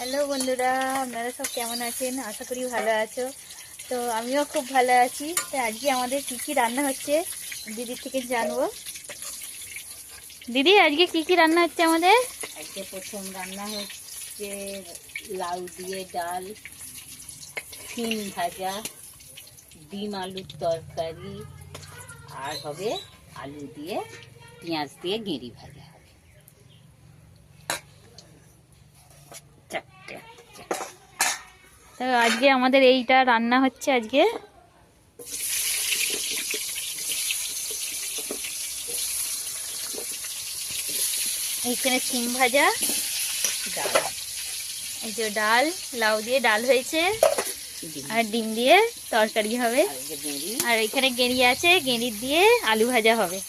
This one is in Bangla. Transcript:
হ্যালো বন্ধুরা, আপনারা সব কেমন আছেন? আশা করি ভালো আছো। তো আমিও খুব ভালো আছি। তো আজকে আমাদের কি কি রান্না হচ্ছে দিদির থেকে জানবো। দিদি, আজকে কি কি রান্না হচ্ছে আমাদের? আজকে প্রথম রান্না হচ্ছে লাউ দিয়ে ডাল, শিম ভাজা, ডিম আলুর তরকারি, আর হবে আলু দিয়ে পেঁয়াজ দিয়ে গেঁড়ি ভাজা হবে। চারটে। তো আজকে আমাদের এইটা রান্না হচ্ছে আজকে। এইখানে শিম ভাজা, ডাল, এই যে ডাল, লাউ দিয়ে ডাল হয়েছে, ডিম আর ডিম দিয়ে তরকারি হবে, আর যে গেঁড়ি। আর এখানে গেঁড়ি আছে, গেঁড়ি দিয়ে আলু ভাজা হবে।